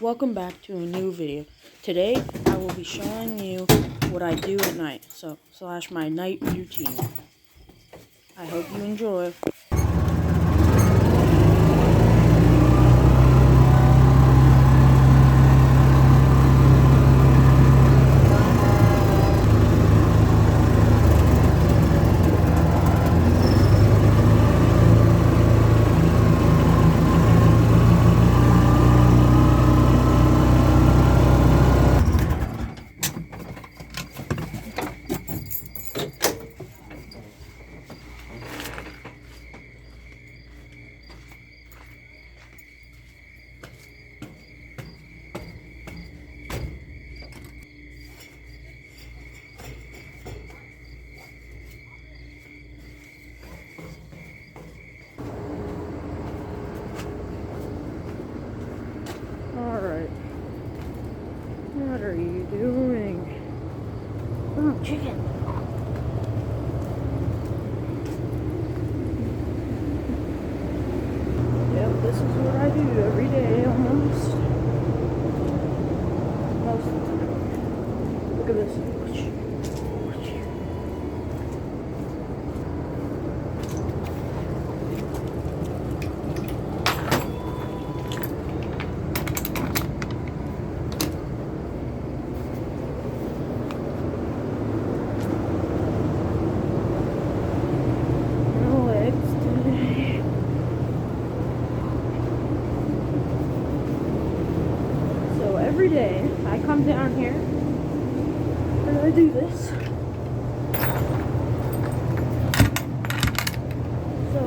Welcome back to a new video. Today I will be showing you what I do at night, slash my night routine. I hope you enjoy. Alright. What are you doing? Oh, chicken. Yep, this is what I do every day almost. Most of the time. Look at this. Every day I come down here and I do this. So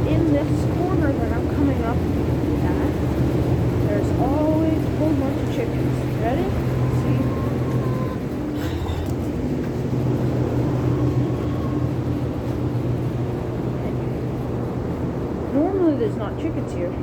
in this corner that I'm coming up at, there's always a whole bunch of chickens. Ready? See? Normally there's not chickens here.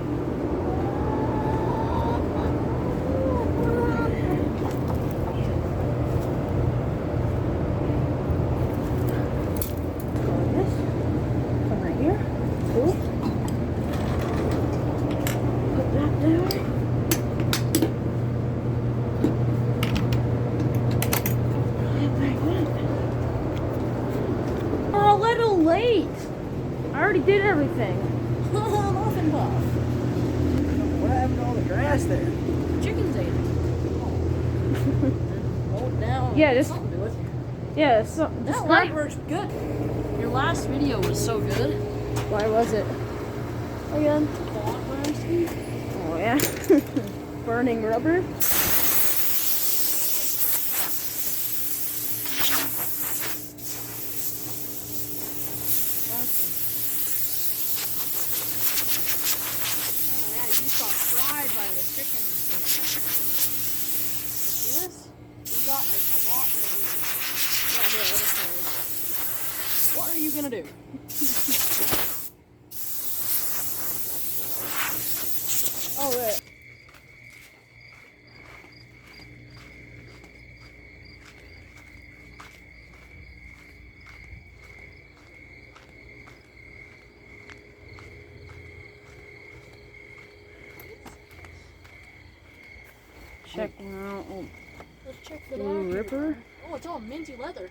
Late. I already did everything. Muffin puff. What happened to all the grass there? Chickens ate it. Hold down. Yeah, just something to it. Yeah, so That light works good. Your last video was so good. Why was it? Again? Oh yeah. Burning rubber. By the chicken. See this? We got like a lot right here. Yeah, here, let us know. What are you gonna do? Oh, right. Check out. Let's check the Blue back Ripper. here. Oh, it's all minty leather.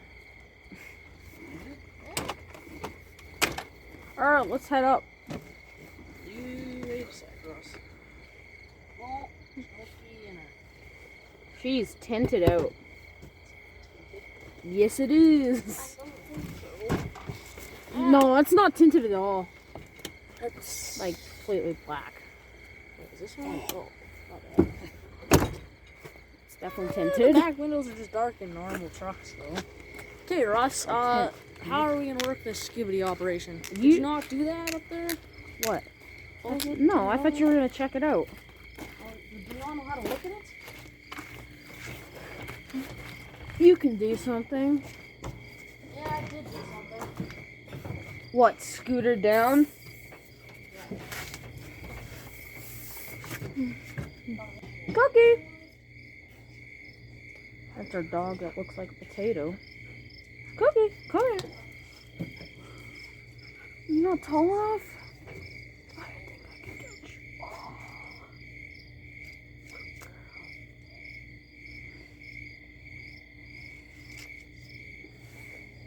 Alright, let's head up. You wait a sec, Ross. Oh, smoky in her. She's tinted out. Yes, it is. I don't think so. No, it's not tinted at all. That's Like completely black. Wait, is this one? Oh, not bad. It's definitely The tinted. back windows are just dark in normal trucks, though. Okay, Ross. How are we gonna work this skibidi operation? Did you not do that up there? What? Oh, No, I thought you were gonna check it out. Do you not know how to look at it? You can do something. Yeah, I did do something. What? Scooter down? Cookie. That's our dog that looks like a potato. Cookie, come here. You're not tall enough? I think I can get you. Oh.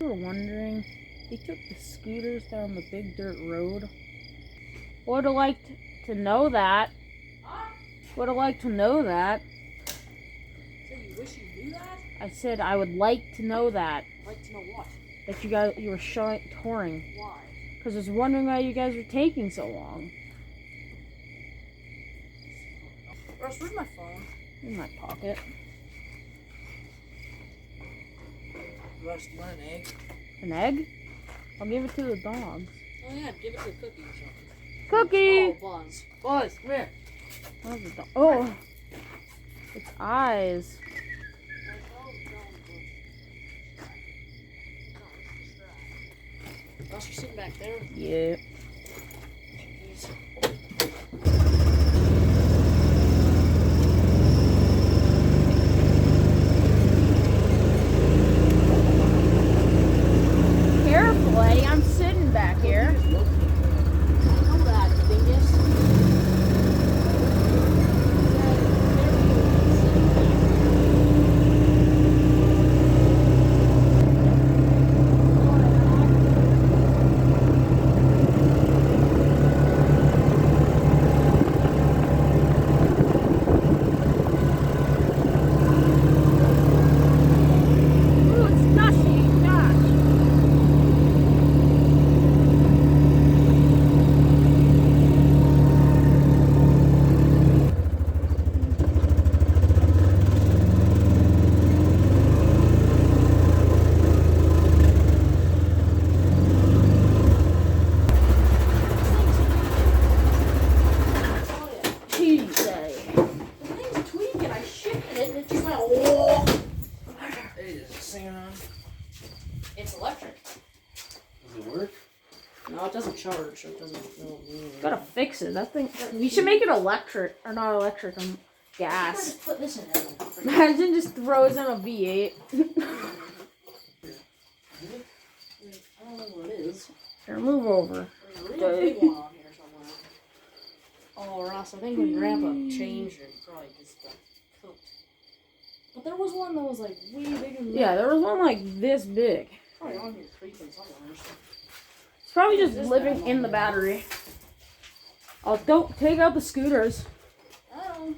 You were wondering, they took the scooters down the big dirt road. Would have liked to know that. Would have liked to know that. So you wish you knew that? I said I would like to know that. Like to know what? That you were touring. Why? Because I was wondering why you guys were taking so long. Russ, where's my phone? In my pocket. Russ, do you want an egg? An egg? I'll give it to the dogs. Oh yeah, give it to Cookie or something. Cookie! Oh, Buzz. Buzz, come here. Where's the dog? Oh! Its eyes. Russ, you're sitting back there. Yeah. Carefully, I'm sitting back here. I know that, dingus. Ooh, it's gushy. Gosh. Tuesday. The thing's tweaking. I shifted it and it just went, whoa. Hey, is it singing on? It's electric. Does it work? No, it doesn't charge, so it doesn't. No. Gotta fix it. That thing. We should make it electric, or not electric, I gas. just put this in there. Imagine just throws in a V8. I don't know what it is. Here, move over. There's a real big one on here somewhere. Oh, Ross, I think when Grandpa changed it, probably just got cooked. But there was one that was like way bigger than Yeah, that. there was one like this big. Probably on here creeping somewhere. It's probably just living in the battery. Oh, don't take out the scooters. I don't.